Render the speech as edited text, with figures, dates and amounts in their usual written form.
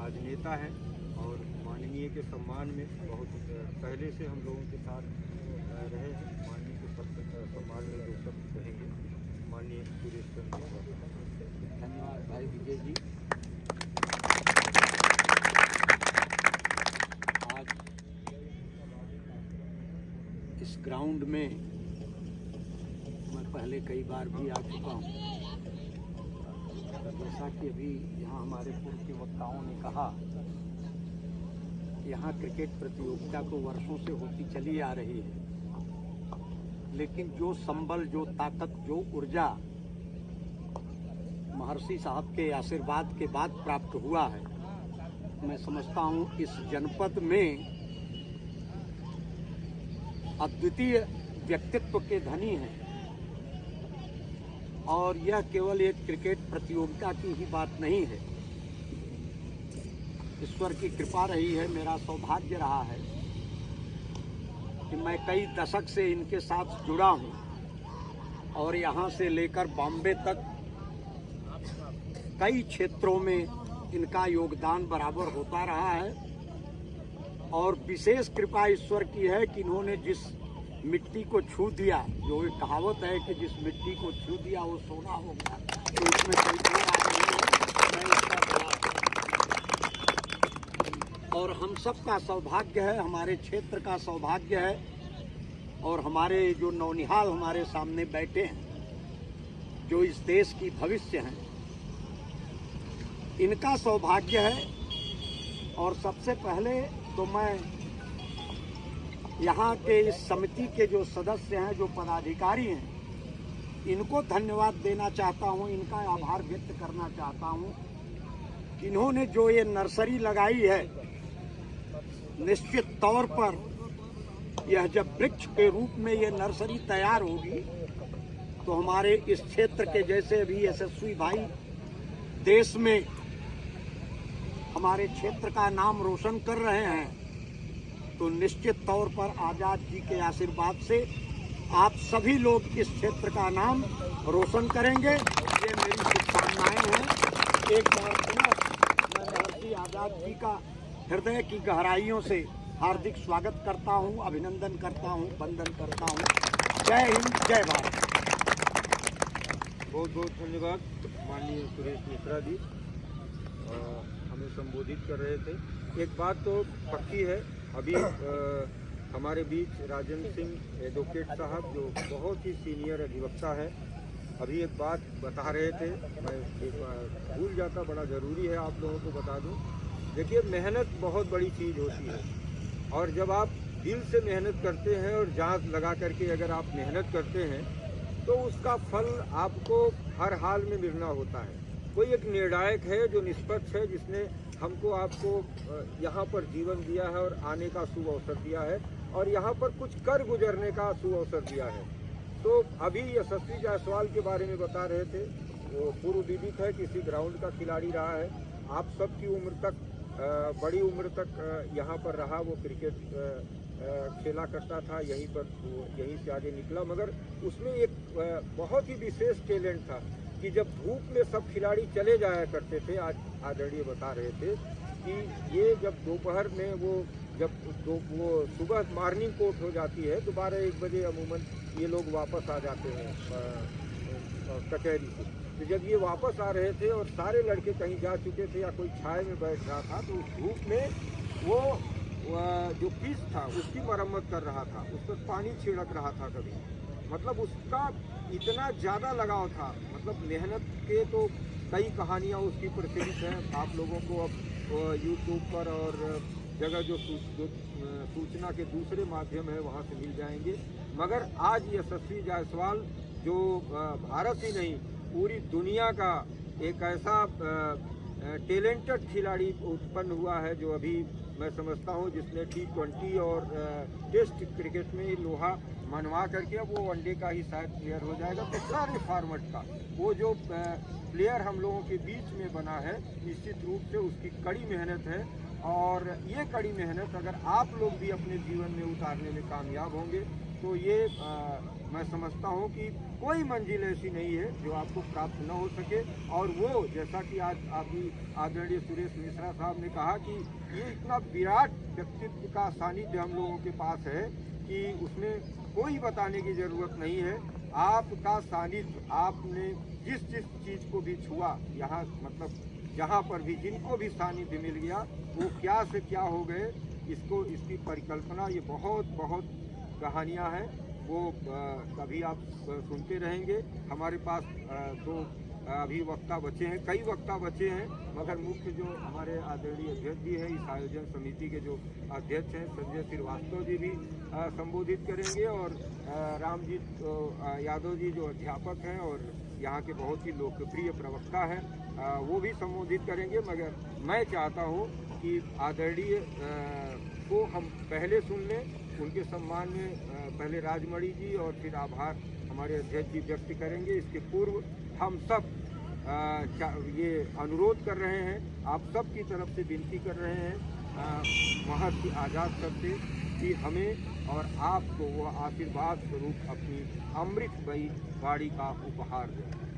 राजनेता हैं और माननीय के सम्मान में बहुत पहले से हम लोगों के साथ रहे हैं। माननीय के सम्मान में जो सब कहेंगे माननीय सुरेश चंद्र। धन्यवाद भाई विजय जी। आज इस ग्राउंड में मैं पहले कई बार भी आ चुका हूँ। जैसा कि अभी यहाँ हमारे पूर्व के वक्ताओं ने कहा, यहाँ क्रिकेट प्रतियोगिता को वर्षों से होती चली आ रही है, लेकिन जो संबल, जो ताकत, जो ऊर्जा महर्षि साहब के आशीर्वाद के बाद प्राप्त हुआ है, मैं समझता हूँ इस जनपद में अद्वितीय व्यक्तित्व के धनी हैं। और यह केवल एक क्रिकेट प्रतियोगिता की ही बात नहीं है, ईश्वर की कृपा रही है, मेरा सौभाग्य रहा है कि मैं कई दशक से इनके साथ जुड़ा हूं और यहाँ से लेकर बॉम्बे तक कई क्षेत्रों में इनका योगदान बराबर होता रहा है। और विशेष कृपा ईश्वर की है कि इन्होंने जिस मिट्टी को छू दिया, जो एक कहावत है कि जिस मिट्टी को छू दिया वो सोना हो गया, तो इसमें कोई दो बात नहीं है। और हम सब का सौभाग्य है, हमारे क्षेत्र का सौभाग्य है, और हमारे जो नौनिहाल हमारे सामने बैठे हैं, जो इस देश की भविष्य हैं, इनका सौभाग्य है। और सबसे पहले तो मैं यहाँ के इस समिति के जो सदस्य हैं, जो पदाधिकारी हैं, इनको धन्यवाद देना चाहता हूँ, इनका आभार व्यक्त करना चाहता हूँ कि इन्होंने जो ये नर्सरी लगाई है, निश्चित तौर पर यह जब वृक्ष के रूप में ये नर्सरी तैयार होगी तो हमारे इस क्षेत्र के जैसे भी यशस्वी भाई देश में हमारे क्षेत्र का नाम रोशन कर रहे हैं, तो निश्चित तौर पर आजाद जी के आशीर्वाद से आप सभी लोग इस क्षेत्र का नाम रोशन करेंगे, ये मेरी शुभकामनाएं हैं। एक बार पुनः मैं महर्षि आजाद जी का हृदय की गहराइयों से हार्दिक स्वागत करता हूं, अभिनंदन करता हूं, वंदन करता हूं। जय हिंद, जय भारत। बहुत बहुत धन्यवाद माननीय सुरेश मिश्रा जी, हमें संबोधित कर रहे थे। एक बात तो पक्की है, अभी हमारे बीच राजेंद्र सिंह एडवोकेट साहब, जो बहुत ही सीनियर अधिवक्ता है, अभी एक बात बता रहे थे, मैं एक बार भूल जाता, बड़ा ज़रूरी है आप लोगों को बता दूं। देखिए, मेहनत बहुत बड़ी चीज़ होती है, और जब आप दिल से मेहनत करते हैं और जान लगा करके अगर आप मेहनत करते हैं तो उसका फल आपको हर हाल में मिलना होता है। कोई एक निर्णायक है जो निष्पक्ष है, जिसने हमको आपको यहाँ पर जीवन दिया है और आने का शुभ अवसर दिया है, और यहाँ पर कुछ कर गुजरने का शुभ अवसर दिया है। तो अभी यशस्वी जायसवाल के बारे में बता रहे थे, वो पूर्व विदित है, किसी ग्राउंड का खिलाड़ी रहा है, आप सबकी उम्र तक, बड़ी उम्र तक यहाँ पर रहा, वो क्रिकेट खेला करता था, यहीं पर वो यहीं से आगे निकला। मगर उसमें एक बहुत ही विशेष टैलेंट था कि जब धूप में सब खिलाड़ी चले जाया करते थे, आज आदरणीय बता रहे थे कि ये जब दोपहर में वो सुबह मॉर्निंग कोर्ट हो जाती है तो 12-1 बजे अमूमन ये लोग वापस आ जाते हैं कचहरी से। तो जब ये वापस आ रहे थे और सारे लड़के कहीं जा चुके थे या कोई छाए में बैठ रहा था, तो उस धूप में वो जो पिच था उसकी मरम्मत कर रहा था, उस पर पानी छिड़क रहा था कभी। मतलब उसका इतना ज़्यादा लगाव था, मतलब मेहनत के तो कई कहानियाँ उसकी प्रचलित हैं, आप लोगों को अब यूट्यूब पर और जगह जो सूचना के दूसरे माध्यम है वहाँ से मिल जाएंगे। मगर आज यशस्वी जायसवाल जो भारत ही नहीं पूरी दुनिया का एक ऐसा टैलेंटेड खिलाड़ी उत्पन्न हुआ है, जो अभी मैं समझता हूँ जिसने T20 और टेस्ट क्रिकेट में लोहा मनवा करके अब वो वनडे का ही शायद प्लेयर हो जाएगा। तो सारे फॉर्मेट का वो जो प्लेयर हम लोगों के बीच में बना है, निश्चित रूप से उसकी कड़ी मेहनत है, और ये कड़ी मेहनत अगर आप लोग भी अपने जीवन में उतारने में कामयाब होंगे तो ये मैं समझता हूँ कि कोई मंजिल ऐसी नहीं है जो आपको प्राप्त न हो सके। और वो जैसा कि आज अभी आदरणीय सुरेश मिश्रा साहब ने कहा कि ये इतना विराट व्यक्तित्व का सानिध्य हम लोगों के पास है कि उसमें कोई बताने की ज़रूरत नहीं है। आपका सानिध्य, आपने जिस जिस चीज़ को भी छुआ यहाँ, मतलब जहाँ पर भी जिनको भी सानिध्य मिल गया वो क्या से क्या हो गए, इसकी परिकल्पना ये बहुत बहुत कहानियाँ हैं, वो कभी आप सुनते रहेंगे। हमारे पास दो अभी वक्ता बचे हैं, कई वक्ता बचे हैं, मगर मुख्य जो हमारे आदरणीय अध्यक्ष जी हैं, इस आयोजन समिति के जो अध्यक्ष हैं संजय श्रीवास्तव जी भी संबोधित करेंगे, और रामजीत यादव जी जो अध्यापक हैं और यहाँ के बहुत ही लोकप्रिय प्रवक्ता हैं, वो भी संबोधित करेंगे। मगर मैं चाहता हूँ कि आदरणीय को हम पहले सुन लें, उनके सम्मान में पहले राजमणि जी और फिर आभार हमारे अध्यक्ष जी व्यक्त करेंगे। इसके पूर्व हम सब ये अनुरोध कर रहे हैं, आप सब की तरफ से विनती कर रहे हैं महर्षि आज़ाद सर से कि हमें और आपको वो आशीर्वाद स्वरूप अपनी अमृतमयी वाणी का उपहार दें।